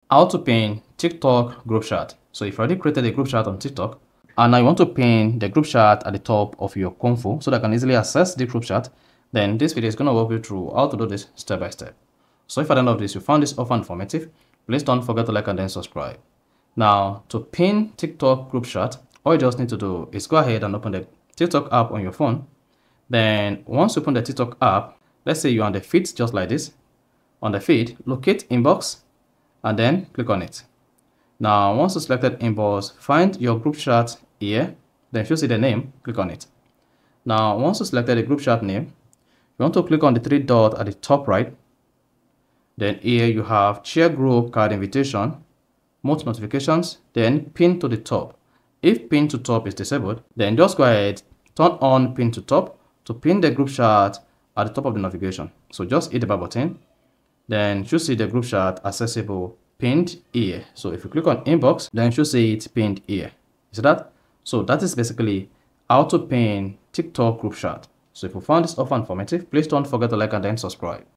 How to pin TikTok group chat. So if you already created a group chat on TikTok and now you want to pin the group chat at the top of your Convo so that I can easily access the group chat, then this video is going to walk you through how to do this step by step. So if at the end of this you found this offer informative, please don't forget to like and then subscribe. Now to pin TikTok group chat, all you just need to do is go ahead and open the TikTok app on your phone. Then once you open the TikTok app, let's say you're on the feed just like this. On the feed, locate inbox and then click on it. Now, once you selected inbox, find your group chat here. Then if you see the name, click on it. Now, once you selected the group chat name, you want to click on the three dots at the top right. Then here you have share group card invitation, most notifications, then pin to the top. If pin to top is disabled, then just go ahead, turn on pin to top to pin the group chat at the top of the navigation. So just hit the bar button. Then you should see the group chat accessible pinned here. So if you click on inbox, then you should see it pinned here. You see that? So that is basically how to pin TikTok group chat. So if you found this offer informative, please don't forget to like and then subscribe.